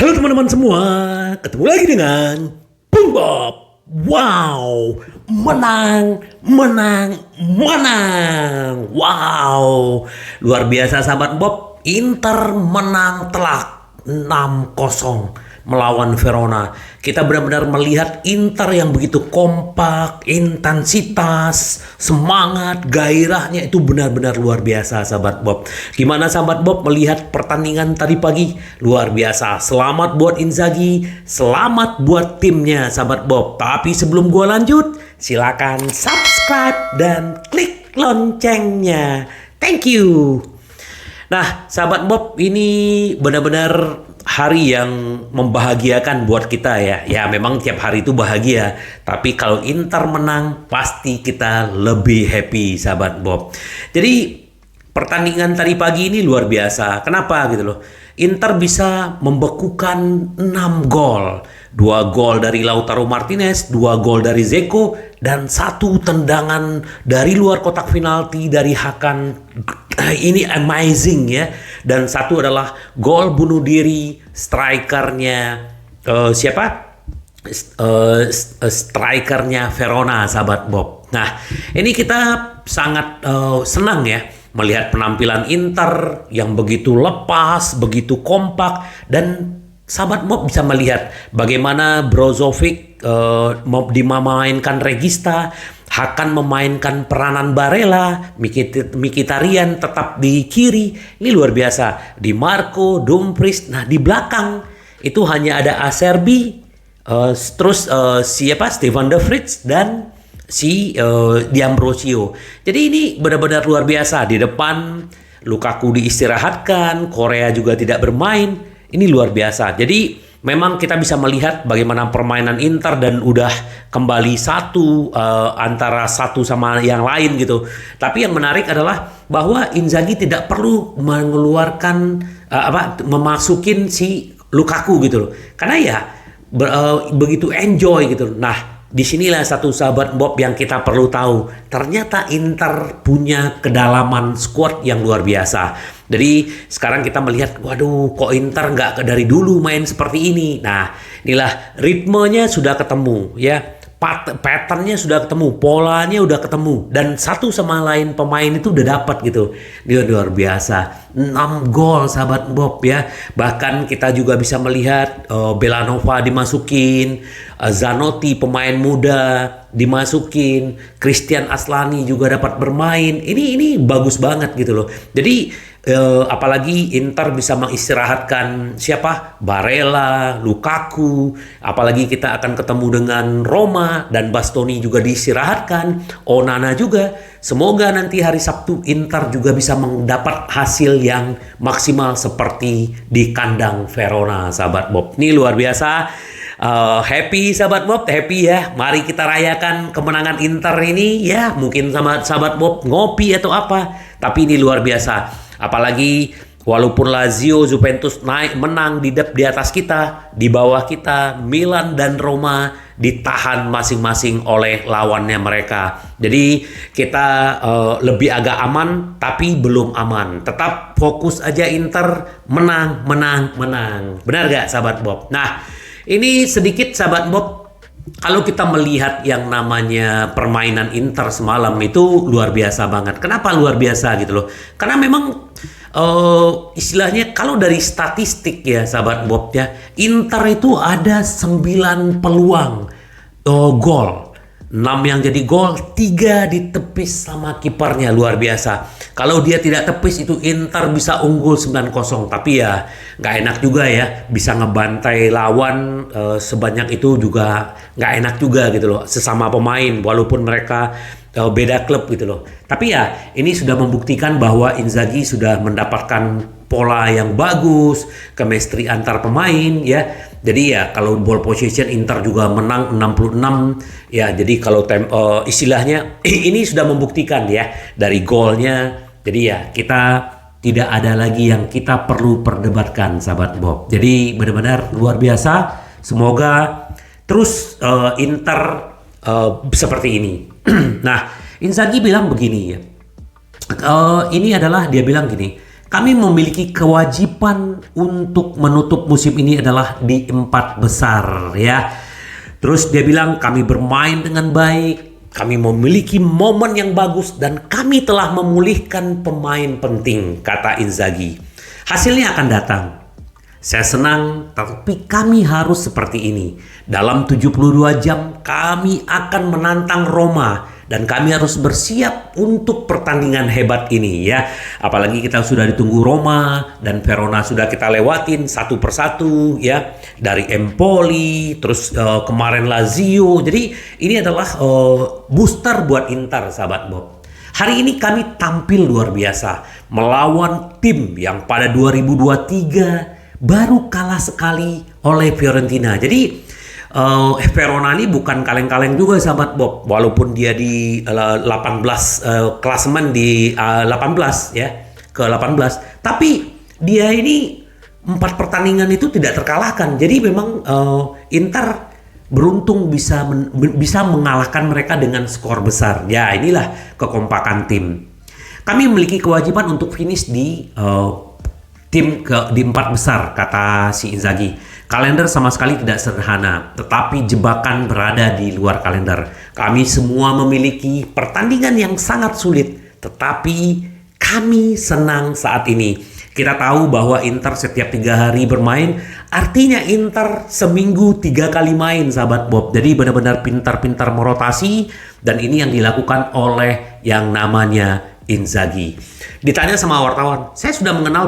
Halo teman-teman semua, ketemu lagi dengan Bung Bob. Wow, menang, menang, menang. Wow, luar biasa sahabat Bob. Inter menang telak 6-0 melawan Verona. Kita benar-benar melihat Inter yang begitu kompak, intensitas, semangat, gairahnya itu benar-benar luar biasa sahabat Bob. Gimana sahabat Bob melihat pertandingan tadi pagi? Luar biasa. Selamat buat Inzaghi, selamat buat timnya sahabat Bob. Tapi sebelum gua lanjut, silakan subscribe dan klik loncengnya. Thank you. Nah, sahabat Bob, ini benar-benar hari yang membahagiakan buat kita ya. Ya, memang tiap hari itu bahagia. Tapi kalau Inter menang, pasti kita lebih happy, sahabat Bob. Jadi, pertandingan tadi pagi ini luar biasa. Kenapa gitu loh? Inter bisa membekukan 6 gol. 2 gol dari Lautaro Martinez, 2 gol dari Dzeko, dan 1 tendangan dari luar kotak penalti dari Hakan. Ini amazing ya. Dan 1 adalah gol bunuh diri strikernya siapa? Strikernya Verona, sahabat Bob. Nah, ini kita sangat senang ya melihat penampilan Inter yang begitu lepas, begitu kompak, dan sahabat Bob bisa melihat bagaimana Brozovic memainkan Regista, Hakan memainkan peranan Barella, Mkhitaryan tetap di kiri. Ini luar biasa. Di Marco, Dumfries, nah di belakang itu hanya ada Acerbi, terus siapa? Stefan de Vrij dan si D'Ambrosio. Jadi ini benar-benar luar biasa. Di depan Lukaku diistirahatkan, Korea juga tidak bermain. Ini luar biasa. Jadi memang kita bisa melihat bagaimana permainan Inter dan udah kembali satu antara satu sama yang lain gitu. Tapi yang menarik adalah bahwa Inzaghi tidak perlu mengeluarkan memasukin si Lukaku gitu loh. Karena ya begitu enjoy gitu. Nah, disinilah satu sahabat Bob yang kita perlu tahu. Ternyata Inter punya kedalaman squad yang luar biasa. Jadi sekarang kita melihat, waduh kok Inter nggak dari dulu main seperti ini. Nah, inilah ritmenya sudah ketemu ya. Patternnya sudah ketemu, polanya udah ketemu, dan satu sama lain pemain itu udah dapat gitu. Dia luar biasa. 6 gol sahabat Bob ya. Bahkan kita juga bisa melihat Belanova dimasukin, Zanotti pemain muda dimasukin, Christian Aslani juga dapat bermain. Ini bagus banget gitu loh. Jadi apalagi Inter bisa mengistirahatkan siapa? Barella, Lukaku, apalagi kita akan ketemu dengan Roma dan Bastoni juga diistirahatkan, Onana juga. Semoga nanti hari Sabtu Inter juga bisa mendapat hasil yang maksimal seperti di kandang Verona, sahabat Bob. Ini luar biasa. Happy sahabat Bob, happy ya. Mari kita rayakan kemenangan Inter ini ya. Mungkin sama sahabat Bob ngopi atau apa, tapi ini luar biasa. Apalagi walaupun Lazio, Juventus menang di atas kita, di bawah kita Milan dan Roma ditahan masing-masing oleh lawannya mereka. Jadi kita lebih agak aman, tapi belum aman. Tetap fokus aja Inter, menang, menang, menang. Benar gak sahabat Bob? Nah, ini sedikit sahabat Bob. Kalau kita melihat yang namanya permainan Inter semalam itu luar biasa banget. Kenapa luar biasa gitu loh? Karena memang istilahnya kalau dari statistik ya sahabat Bob ya, Inter itu ada 9 peluang gol. 6 yang jadi gol, 3 ditepis sama kipernya, luar biasa. Kalau dia tidak tepis itu Inter bisa unggul 9-0. Tapi ya nggak enak juga ya, bisa ngebantai lawan sebanyak itu juga nggak enak juga gitu loh. Sesama pemain walaupun mereka beda klub gitu loh. Tapi ya ini sudah membuktikan bahwa Inzaghi sudah mendapatkan pola yang bagus, chemistry antar pemain ya. Jadi ya kalau ball possession Inter juga menang 66 ya. Jadi kalau istilahnya ini sudah membuktikan ya dari golnya. Jadi ya kita tidak ada lagi yang kita perlu perdebatkan sahabat Bob. Jadi benar-benar luar biasa. Semoga terus Inter seperti ini. Nah, Inzaghi bilang begini ya. Ini adalah dia bilang gini. Kami memiliki kewajiban untuk menutup musim ini adalah di 4 besar ya. Terus dia bilang kami bermain dengan baik, kami memiliki momen yang bagus dan kami telah memulihkan pemain penting, kata Inzaghi. Hasilnya akan datang. Saya senang, tapi kami harus seperti ini. Dalam 72 jam kami akan menantang Roma dan kami harus bersiap untuk pertandingan hebat ini ya. Apalagi kita sudah ditunggu Roma dan Verona sudah kita lewatin satu persatu ya. Dari Empoli, terus kemarin Lazio. Jadi ini adalah booster buat Inter, sahabat Bob. Hari ini kami tampil luar biasa melawan tim yang pada 2023 baru kalah sekali oleh Fiorentina. Jadi Verona ini bukan kaleng-kaleng juga, sahabat Bob. Walaupun dia di 18 klasemen di 18 ya, ke 18, tapi dia ini 4 pertandingan itu tidak terkalahkan. Jadi memang Inter beruntung bisa mengalahkan mereka dengan skor besar. Ya, inilah kekompakan tim. Kami memiliki kewajiban untuk finish di di 4 besar, kata si Inzaghi. Kalender sama sekali tidak sederhana, tetapi jebakan berada di luar kalender. Kami semua memiliki pertandingan yang sangat sulit, tetapi kami senang saat ini. Kita tahu bahwa Inter setiap 3 hari bermain, artinya Inter seminggu 3 kali main, sahabat Bob. Jadi benar-benar pintar-pintar merotasi, dan ini yang dilakukan oleh yang namanya Inzaghi. Ditanya sama wartawan, saya sudah mengenal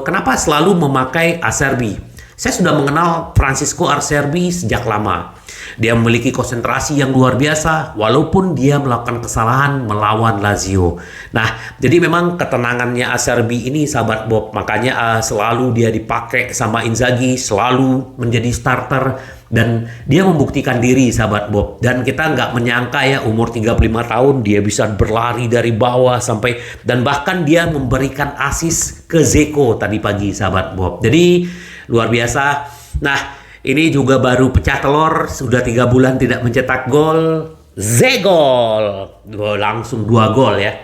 kenapa selalu memakai Acerbi. Saya sudah mengenal Francisco Acerbi sejak lama. Dia memiliki konsentrasi yang luar biasa walaupun dia melakukan kesalahan melawan Lazio. Nah, jadi memang ketenangannya Acerbi ini, sahabat Bob, makanya selalu dia dipakai sama Inzaghi, selalu menjadi starter. Dan dia membuktikan diri, sahabat Bob. Dan kita nggak menyangka ya, umur 35 tahun dia bisa berlari dari bawah sampai, dan bahkan dia memberikan assist ke Dzeko tadi pagi, sahabat Bob. Jadi luar biasa. Nah, ini juga baru pecah telur, sudah 3 bulan tidak mencetak gol. Zegol, langsung 2 gol ya.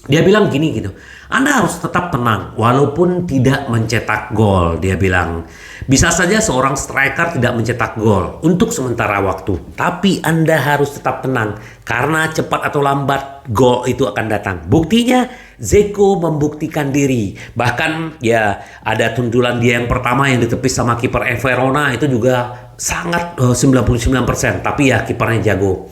Dia bilang gini gitu, Anda harus tetap tenang walaupun tidak mencetak gol. Dia bilang, bisa saja seorang striker tidak mencetak gol untuk sementara waktu, tapi Anda harus tetap tenang karena cepat atau lambat gol itu akan datang. Buktinya Dzeko membuktikan diri. Bahkan ya ada tuntulan dia yang pertama yang ditepis sama kiper Verona itu juga sangat 99%, tapi ya kipernya jago.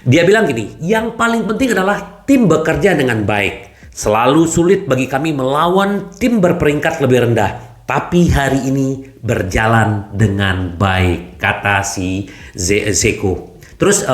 Dia bilang gini, yang paling penting adalah tim bekerja dengan baik. Selalu sulit bagi kami melawan tim berperingkat lebih rendah, tapi hari ini berjalan dengan baik, kata si Dzeko. Terus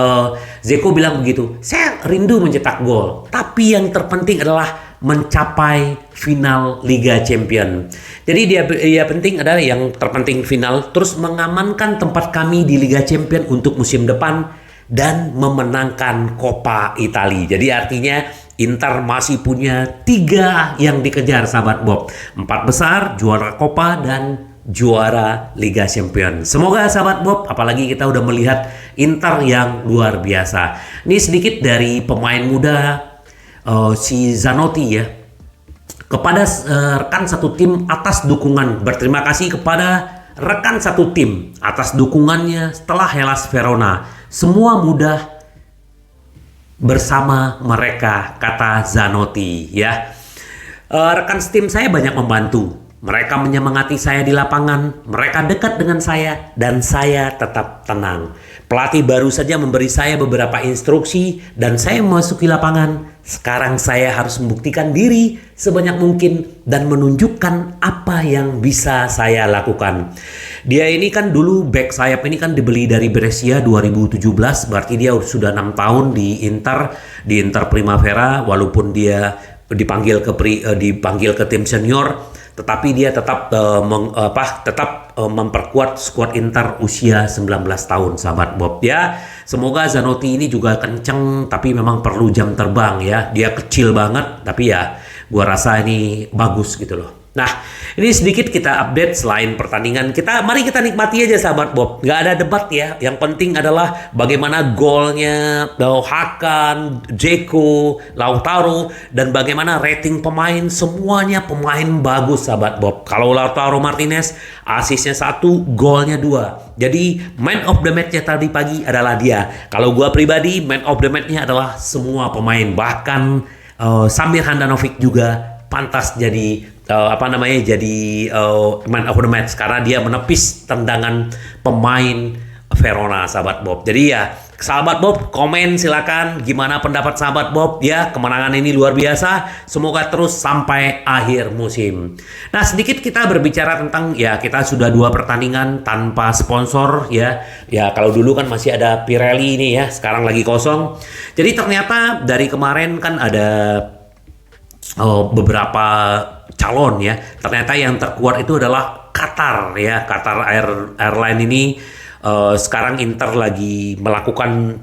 Dzeko bilang begitu, saya rindu mencetak gol, tapi yang terpenting adalah mencapai final Liga Champion. Jadi dia penting adalah yang terpenting final, terus mengamankan tempat kami di Liga Champion untuk musim depan dan memenangkan Coppa Italia. Jadi artinya Inter masih punya 3 yang dikejar, sahabat Bob. 4 besar, juara Coppa dan juara Liga Champion. Semoga, sahabat Bob, apalagi kita udah melihat Inter yang luar biasa. Ini sedikit dari pemain muda si Zanotti ya. Kepada rekan satu tim atas dukungan. Berterima kasih kepada rekan satu tim atas dukungannya setelah Hellas Verona. Semua mudah bersama mereka, kata Zanotti ya. Rekan setim saya banyak membantu. Mereka menyemangati saya di lapangan, mereka dekat dengan saya, dan saya tetap tenang. Pelatih baru saja memberi saya beberapa instruksi, dan saya memasuki lapangan. Sekarang saya harus membuktikan diri sebanyak mungkin, dan menunjukkan apa yang bisa saya lakukan. Dia ini kan dulu back sayap ini kan dibeli dari Brescia 2017, berarti dia sudah 6 tahun di Inter Primavera, walaupun dia dipanggil ke tim senior. Tetapi dia tetap memperkuat skuad Inter usia 19 tahun, sahabat Bob ya. Semoga Zanotti ini juga kenceng, tapi memang perlu jam terbang ya. Dia kecil banget, tapi ya gua rasa ini bagus gitu loh. Nah, ini sedikit kita update selain pertandingan. Mari kita nikmati aja sahabat Bob. Nggak ada debat ya. Yang penting adalah bagaimana golnya Hakan, Dzeko, Lautaro, dan bagaimana rating pemain. Semuanya pemain bagus sahabat Bob. Kalau Lautaro Martinez, asisnya 1, golnya 2. Jadi man of the match-nya tadi pagi adalah dia. Kalau gua pribadi, man of the match-nya adalah semua pemain. Bahkan Samir Handanovic juga pantas jadi man of the match karena dia menepis tendangan pemain Verona sahabat Bob. Jadi ya sahabat Bob, komen silakan gimana pendapat sahabat Bob ya, kemenangan ini luar biasa, semoga terus sampai akhir musim. Nah, sedikit kita berbicara tentang ya, kita sudah 2 pertandingan tanpa sponsor ya. Ya kalau dulu kan masih ada Pirelli ini ya, sekarang lagi kosong. Jadi ternyata dari kemarin kan ada beberapa calon ya. Ternyata yang terkuat itu adalah Qatar ya. Qatar Airline ini sekarang Inter lagi melakukan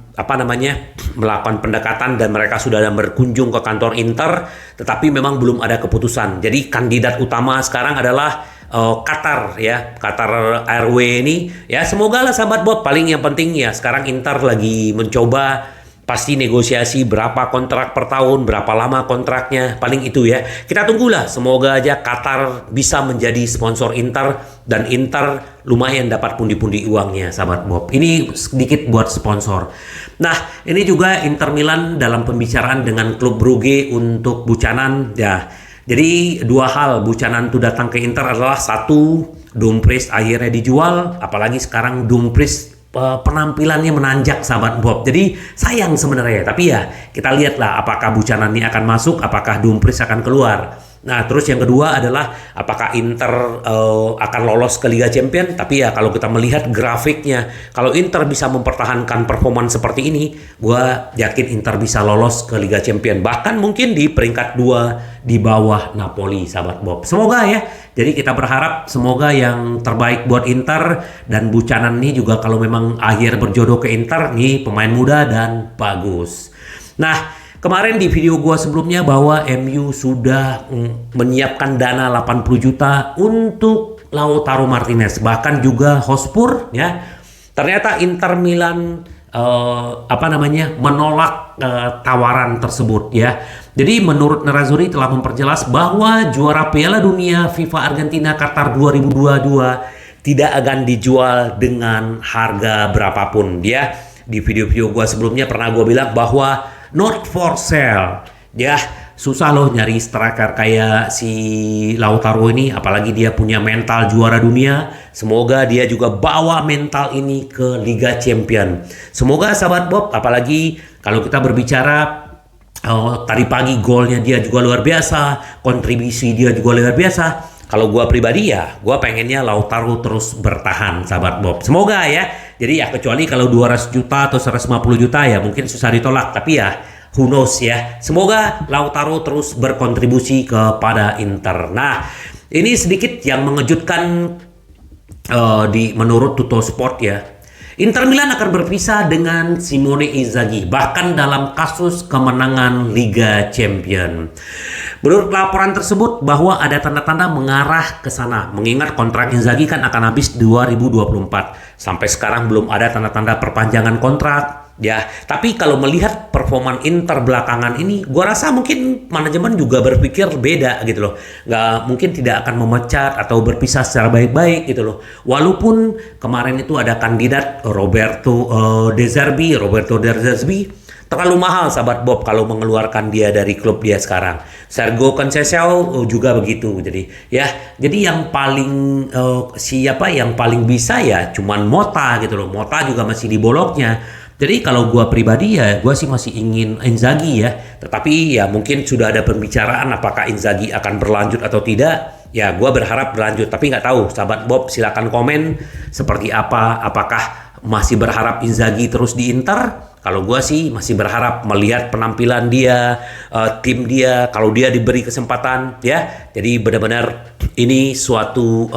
melakukan pendekatan dan mereka sudah berkunjung ke kantor Inter, tetapi memang belum ada keputusan. Jadi kandidat utama sekarang adalah Qatar ya, Qatar Airways ini ya. Semoga lah sahabat Bob, paling yang penting ya sekarang Inter lagi mencoba pasti negosiasi berapa kontrak per tahun, berapa lama kontraknya, paling itu ya. Kita tunggulah, semoga aja Qatar bisa menjadi sponsor Inter dan Inter lumayan dapat pundi-pundi uangnya sahabat Bob. Ini sedikit buat sponsor. Nah, ini juga Inter Milan dalam pembicaraan dengan klub Brugge untuk Buchanan ya. Jadi 2 hal Buchanan tuh datang ke Inter adalah 1, Dumfries akhirnya dijual, apalagi sekarang Dumfries penampilannya menanjak sahabat Bob. Jadi sayang sebenarnya, tapi ya kita lihatlah apakah Buchanan ini akan masuk, apakah Dumfries akan keluar. Nah, terus yang kedua adalah apakah Inter akan lolos ke Liga Champions. Tapi ya kalau kita melihat grafiknya, kalau Inter bisa mempertahankan performa seperti ini, gue yakin Inter bisa lolos ke Liga Champions. Bahkan mungkin di peringkat 2 di bawah Napoli sahabat Bob. Semoga ya. Jadi kita berharap semoga yang terbaik buat Inter, dan Buchanan ini juga kalau memang akhir berjodoh ke Inter nih, pemain muda dan bagus. Nah, kemarin di video gua sebelumnya bahwa MU sudah menyiapkan dana 80 juta untuk Lautaro Martinez, bahkan juga Hotspur ya. Ternyata Inter Milan menolak tawaran tersebut ya. Jadi menurut Nerazzurri telah memperjelas bahwa juara Piala Dunia FIFA Argentina Qatar 2022 tidak akan dijual dengan harga berapapun ya. Di video-video gua sebelumnya pernah gua bilang bahwa not for sale ya. Susah loh nyari striker kayak si Lautaro ini, apalagi dia punya mental juara dunia. Semoga dia juga bawa mental ini ke Liga Champion. Semoga sahabat Bob, apalagi kalau kita berbicara tadi pagi golnya dia juga luar biasa, kontribusi dia juga luar biasa. Kalau gua pribadi ya, gua pengennya Lautaro terus bertahan sahabat Bob. Semoga ya. Jadi ya kecuali kalau 200 juta atau 150 juta ya mungkin susah ditolak, tapi ya who knows ya. Semoga Lautaro terus berkontribusi kepada Inter. Nah, ini sedikit yang mengejutkan menurut Tuttosport ya. Inter Milan akan berpisah dengan Simone Inzaghi, bahkan dalam kasus kemenangan Liga Champions. Menurut laporan tersebut bahwa ada tanda-tanda mengarah ke sana, mengingat kontrak Inzaghi kan akan habis 2024. Sampai sekarang belum ada tanda-tanda perpanjangan kontrak. Ya, tapi kalau melihat performa Inter belakangan ini, gua rasa mungkin manajemen juga berpikir beda gitu loh. Mungkin tidak akan memecat atau berpisah secara baik-baik gitu loh. Walaupun kemarin itu ada kandidat Roberto De Zerbi terlalu mahal sahabat Bob kalau mengeluarkan dia dari klub dia sekarang. Sergio Conceição juga begitu. Jadi yang paling yang paling bisa ya cuman Mota gitu loh. Mota juga masih di boloknya. Jadi kalau gua pribadi ya gua sih masih ingin Inzaghi ya. Tetapi ya mungkin sudah ada pembicaraan apakah Inzaghi akan berlanjut atau tidak. Ya gua berharap berlanjut, tapi nggak tahu. Sahabat Bob silakan komen seperti apa. Apakah masih berharap Inzaghi terus di Inter? Kalau gue sih masih berharap melihat penampilan dia, tim dia, kalau dia diberi kesempatan ya. Jadi benar-benar ini suatu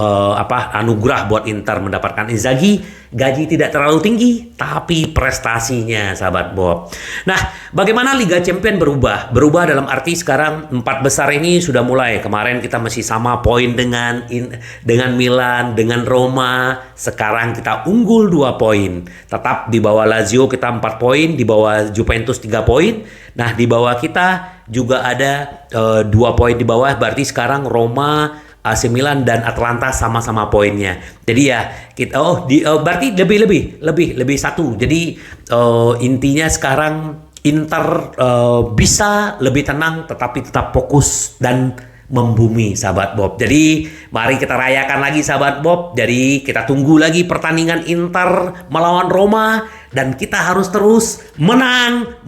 anugerah buat Inter mendapatkan Inzaghi gaji tidak terlalu tinggi, tapi prestasinya, sahabat Bob. Nah, bagaimana Liga Champion berubah? Berubah dalam arti sekarang 4 besar ini sudah mulai. Kemarin kita masih sama poin dengan Milan, dengan Roma. Sekarang kita unggul 2 poin. Tetap di bawah Lazio kita 4 poin, di bawah Juventus 3 poin. Nah, di bawah kita juga ada 2 poin di bawah. Berarti sekarang Roma, AC Milan dan Atlanta sama-sama poinnya. Jadi ya kita berarti lebih 1. Jadi intinya sekarang Inter bisa lebih tenang tetapi tetap fokus dan membumi, sahabat Bob. Jadi mari kita rayakan lagi, sahabat Bob. Jadi kita tunggu lagi pertandingan Inter melawan Roma dan kita harus terus menang.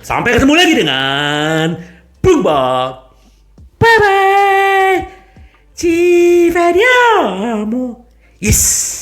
Sampai ketemu lagi dengan Bung Bob. Bye bye. Ci vediamo. Yes.